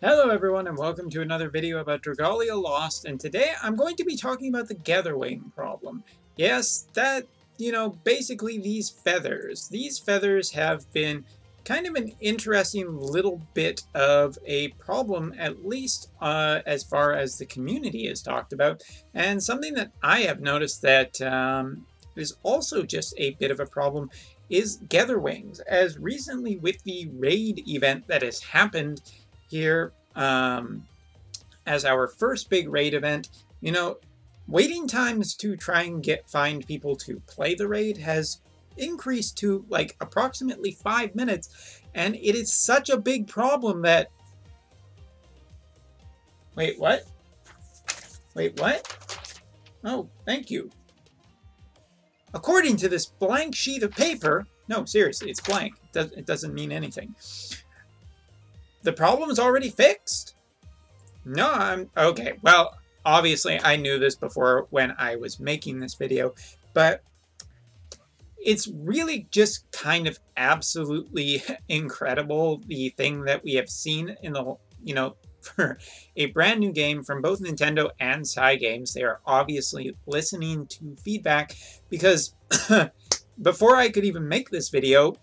Hello everyone and welcome to another video about Dragalia Lost, and today I'm going to be talking about the Getherwing problem. Yes, basically these feathers. These feathers have been kind of an interesting little bit of a problem, at least as far as the community is talked about, and something that I have noticed that is also just a bit of a problem is Getherwings, as recently with the raid event that has happened here as our first big raid event, waiting times to try and find people to play the raid has increased to like approximately 5 minutes, and it is such a big problem that wait, what? Wait, what? Oh, thank you. According to this blank sheet of paper, no, seriously, it's blank. It doesn't mean anything. The problem is already fixed? No, I'm okay. Well, obviously I knew this before when I was making this video, but it's really just kind of absolutely incredible, the thing that we have seen in the, for a brand new game from both Nintendo and Cygames. They are obviously listening to feedback, because before I could even make this video,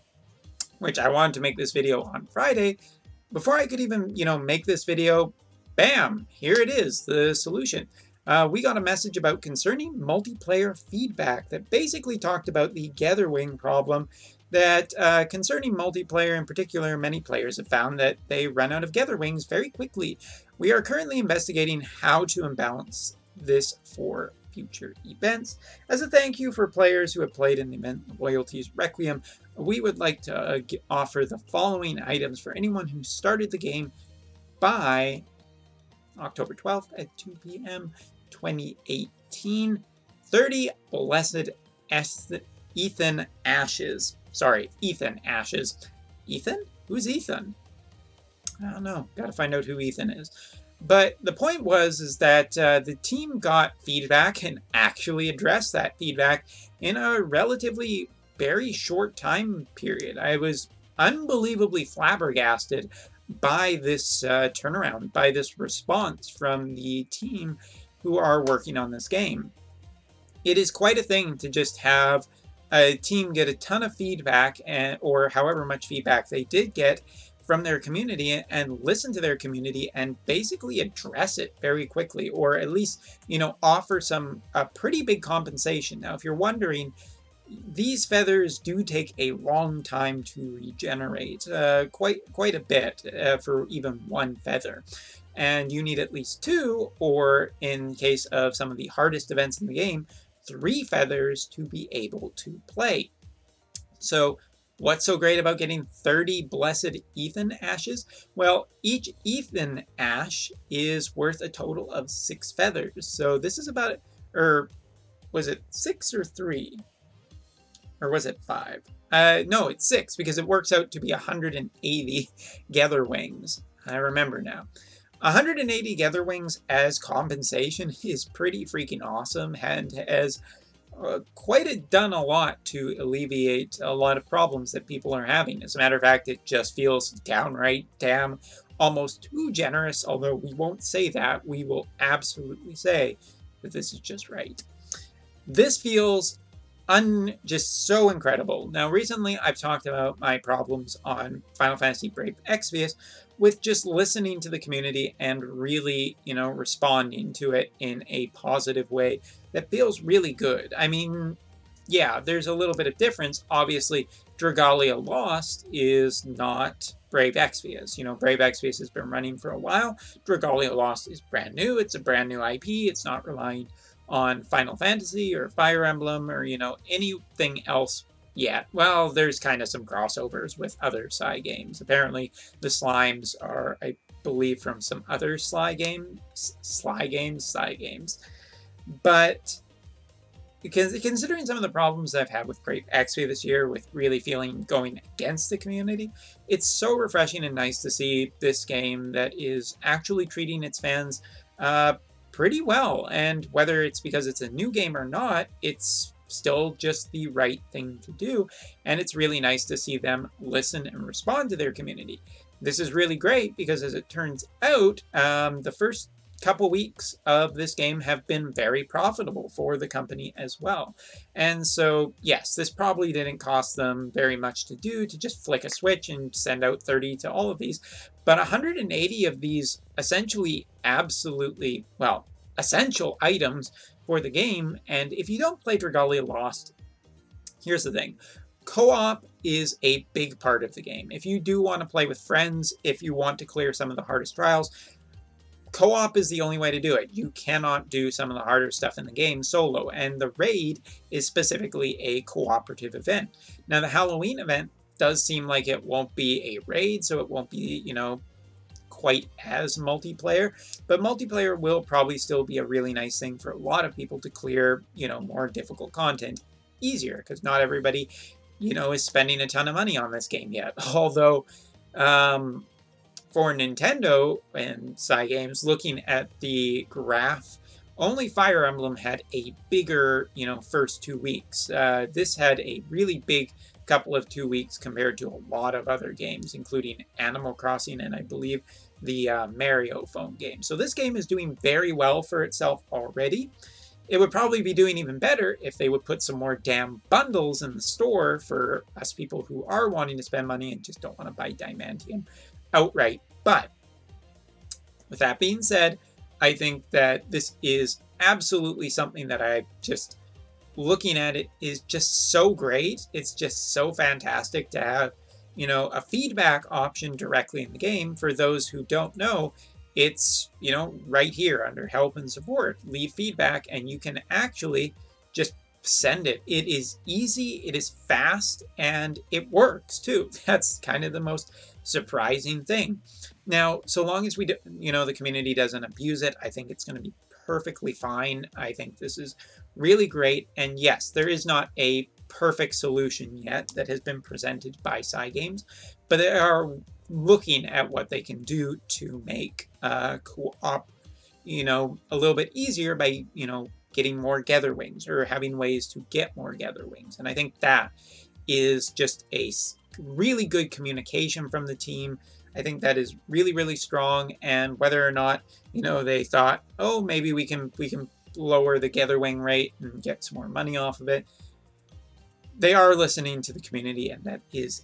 which I wanted to make this video on Friday, before I could even, make this video, bam, here it is, the solution. We got a message about concerning multiplayer feedback that basically talked about the Getherwing problem, that concerning multiplayer in particular, many players have found that they run out of Getherwings very quickly. We are currently investigating how to imbalance this for future events. As a thank you for players who have played in the event Loyalties Requiem, we would like to offer the following items for anyone who started the game by October 12th at 2 p.m. 2018. 30 blessed Ethan Ashes. Sorry, Ethan Ashes. Ethan? Who's Ethan? I don't know. Gotta find out who Ethan is. But the point is that the team got feedback and actually addressed that feedback in a relatively very short time period. I was unbelievably flabbergasted by this turnaround, by this response from the team who are working on this game. It is quite a thing to just have a team get a ton of feedback, or however much feedback they did get from their community, and listen to their community and basically address it very quickly, or at least, offer a pretty big compensation. Now, if you're wondering, these feathers do take a long time to regenerate, quite a bit for even one feather. And you need at least 2, or in case of some of the hardest events in the game, 3 feathers to be able to play. So what's so great about getting 30 blessed Ethan Ashes? Well, each Ethan Ash is worth a total of 6 feathers. So this is about, or was it 6 or 3? Or was it 5? No, it's 6, because it works out to be 180 Getherwings. I remember now. 180 Getherwings as compensation is pretty freaking awesome, and has done a lot to alleviate a lot of problems that people are having. As a matter of fact, it just feels downright damn almost too generous, although we won't say that. We will absolutely say that this is just right. This feels just so incredible. Now, recently I've talked about my problems on Final Fantasy Brave Exvius with just listening to the community and really, responding to it in a positive way that feels really good. I mean, yeah, there's a little bit of difference. Obviously, Dragalia Lost is not Brave Exvius. Brave Exvius has been running for a while. Dragalia Lost is brand new. It's a brand new IP. It's not relying on Final Fantasy or Fire Emblem or, anything else yet. Well, there's kind of some crossovers with other Cygames. Apparently, the slimes are, I believe, from some other Cygames. But because considering some of the problems I've had with Brave Exvius this year, with really feeling going against the community, it's so refreshing and nice to see this game that is actually treating its fans pretty well. And whether it's because it's a new game or not, it's still just the right thing to do. And it's really nice to see them listen and respond to their community. this is really great because, as it turns out, the first couple weeks of this game have been very profitable for the company as well. And so, yes, this probably didn't cost them very much to do, to just flick a switch and send out 30 to all of these. But 180 of these essentially absolutely, well, essential items for the game. And if you don't play Dragalia Lost, here's the thing. Co-op is a big part of the game. If you do want to play with friends, if you want to clear some of the hardest trials, co-op is the only way to do it. You cannot do some of the harder stuff in the game solo, and the raid is specifically a cooperative event. Now, the Halloween event does seem like it won't be a raid, so it won't be, you know, quite as multiplayer, but multiplayer will probably still be a really nice thing for a lot of people to clear, you know, more difficult content easier, because not everybody, you know, is spending a ton of money on this game yet. Although, for Nintendo and Cygames, looking at the graph, only Fire Emblem had a bigger, you know, first 2 weeks. This had a really big couple of 2 weeks compared to a lot of other games, including Animal Crossing and I believe the Mario phone game. So this game is doing very well for itself already. It would probably be doing even better if they would put some more damn bundles in the store for us people who are wanting to spend money and just don't want to buy Diamantium outright. But with that being said, I think that this is absolutely something that I just, looking at it, is just so great. It's just so fantastic to have, you know, a feedback option directly in the game. For those who don't know, it's, you know, right here under help and support, leave feedback, and you can actually just send it. It is easy, it is fast, and it works too. That's kind of the most surprising thing. Now, so long as we do, you know, the community doesn't abuse it, I think it's going to be perfectly fine. I think this is really great. And yes, there is not a perfect solution yet that has been presented by Cygames, but they are looking at what they can do to make co-op, you know, a little bit easier by, you know, getting more Getherwings or having ways to get more Getherwings. And I think that is just a really good communication from the team. I think that is really, really strong. And whether or not, you know, they thought, oh, maybe we can lower the Getherwing rate and get some more money off of it, they are listening to the community, and that is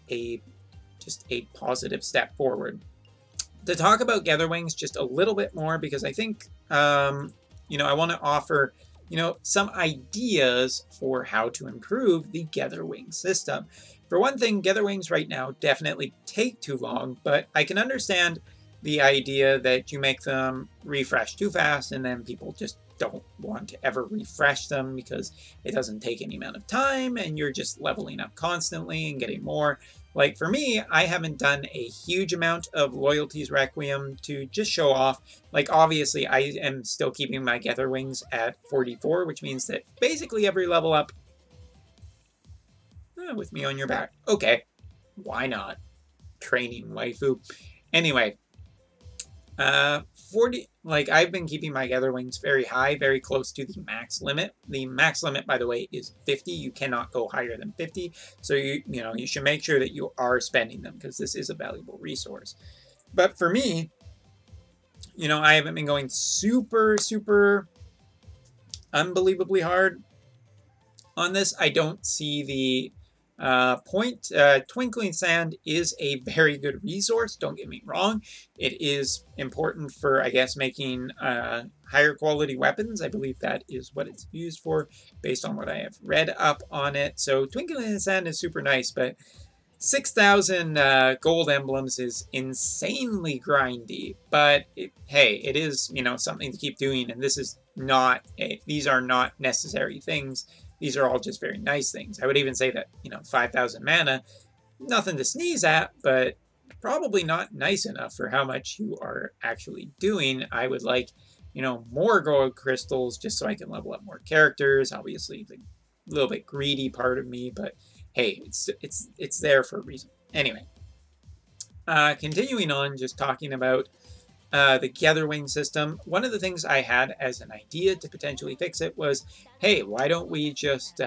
just a positive step forward. To talk about Getherwings just a little bit more, because I think, you know, I want to offer, you know, some ideas for how to improve the Getherwing system. For one thing, Getherwings right now definitely take too long, but I can understand the idea that you make them refresh too fast and then people just don't want to ever refresh them because it doesn't take any amount of time and you're just leveling up constantly and getting more. Like for me, I haven't done a huge amount of Loyalties Requiem to just show off. Like obviously I am still keeping my Getherwings at 44, which means that basically every level up, with me on your back. Okay, why not? Training waifu. Anyway, 40, like I've been keeping my Getherwings very high, very close to the max limit. The max limit, by the way, is 50. You cannot go higher than 50. So you know, you should make sure that you are spending them because this is a valuable resource. But for me, you know, I haven't been going super, super unbelievably hard on this. I don't see the point. Twinkling Sand is a very good resource, don't get me wrong. It is important for, I guess, making higher quality weapons. I believe that is what it's used for based on what I have read up on it. So Twinkling Sand is super nice, but 6,000 gold emblems is insanely grindy. But hey, it is, you know, something to keep doing, and this is not these are not necessary things. These are all just very nice things. I would even say that, you know, 5,000 mana, nothing to sneeze at, but probably not nice enough for how much you are actually doing. I would like, you know, more gold crystals just so I can level up more characters. Obviously, the little bit greedy part of me, but hey, it's there for a reason. Anyway, continuing on, just talking about the Getherwing system. One of the things I had as an idea to potentially fix it was, hey, why don't we just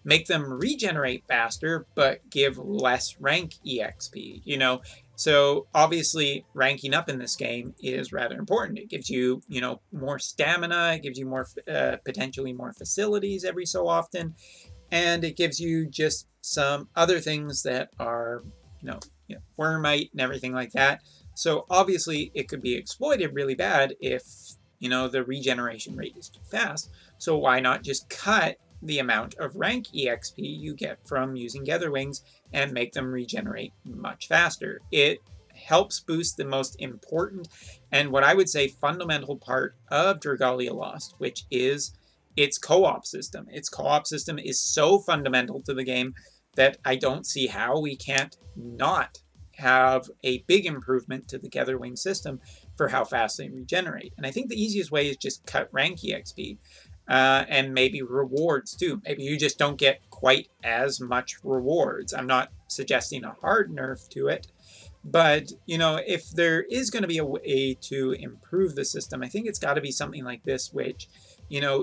make them regenerate faster, but give less rank EXP? You know, So obviously ranking up in this game is rather important. It gives you, more stamina, it gives you more, potentially more facilities every so often, and it gives you just some other things that are, wormite and everything like that. So obviously it could be exploited really bad if, the regeneration rate is too fast. So why not just cut the amount of rank EXP you get from using Getherwings and make them regenerate much faster? It helps boost the most important and what I would say fundamental part of Dragalia Lost, which is its co-op system. Its co-op system is so fundamental to the game that I don't see how we can't not have a big improvement to the Getherwing system for how fast they regenerate. And I think the easiest way is just cut rank EXP. And maybe rewards too. Maybe you just don't get quite as much rewards. I'm not suggesting a hard nerf to it, but if there is going to be a way to improve the system, I think it's got to be something like this, which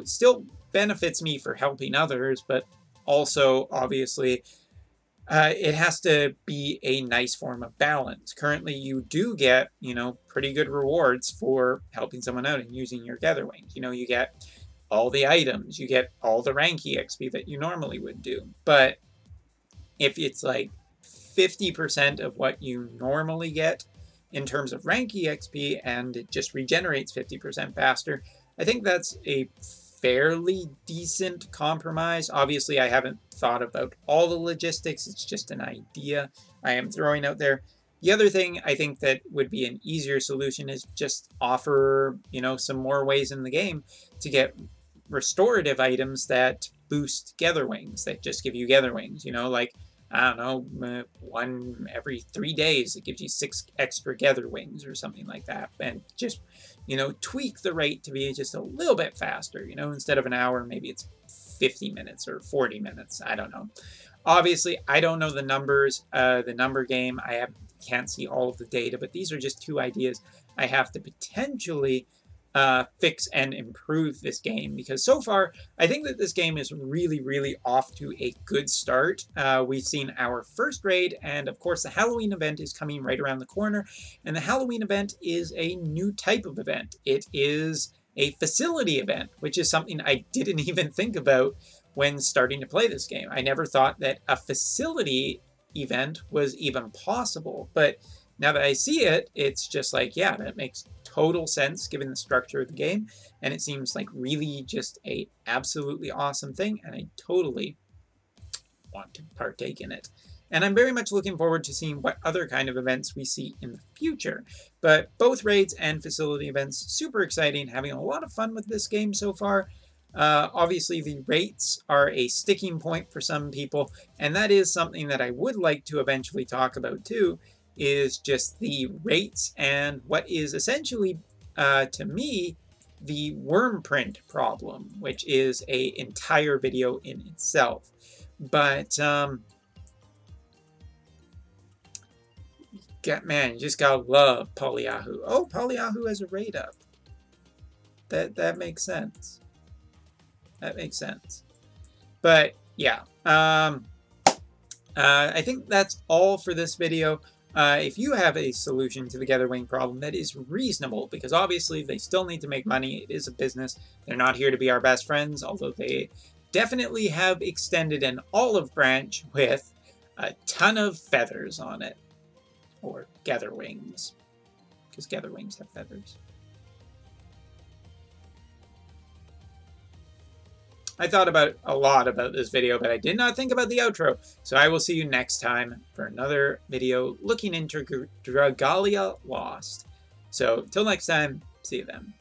still benefits me for helping others, but also obviously it has to be a nice form of balance. Currently, you do get pretty good rewards for helping someone out and using your Getherwings. You get all the items, you get all the rank EXP that you normally would do. But if it's like 50% of what you normally get in terms of rank EXP and it just regenerates 50% faster, I think that's a fairly decent compromise. Obviously, I haven't thought about all the logistics. It's just an idea I am throwing out there. The other thing I think that would be an easier solution is just offer, some more ways in the game to get restorative items that boost Getherwings, that just give you Getherwings, like, I don't know, one every 3 days, it gives you 6 extra Getherwings or something like that. And just, tweak the rate to be just a little bit faster, instead of an hour, maybe it's 50 minutes or 40 minutes. I don't know. Obviously, I don't know the numbers, the number game. I can't see all of the data, but these are just 2 ideas I have to potentially fix and improve this game, because so far I think that this game is really, really off to a good start. We've seen our first raid, and of course the Halloween event is coming right around the corner, and the Halloween event is a new type of event. It is a facility event, which is something I didn't even think about when starting to play this game. I never thought that a facility event was even possible, but now that I see it, it's just like, yeah, that makes total sense given the structure of the game, and it seems like really just a absolutely awesome thing, and I totally want to partake in it. And I'm very much looking forward to seeing what other kind of events we see in the future. But both raids and facility events, super exciting, having a lot of fun with this game so far. Obviously, the rates are a sticking point for some people, and that is something that I would like to eventually talk about too, is just the rates and what is essentially, to me, the worm print problem, which is an entire video in itself. But, man, you just gotta love Polyahu. Oh, Polyahu has a raid up. That makes sense. That makes sense. But, yeah. I think that's all for this video. If you have a solution to the Getherwing problem that is reasonable, because obviously they still need to make money, it is a business, they're not here to be our best friends, although they definitely have extended an olive branch with a ton of feathers on it. Or Getherwings, because Getherwings have feathers. I thought a lot about this video, but I did not think about the outro. So I will see you next time for another video looking into Dragalia Lost. So till next time, see you then.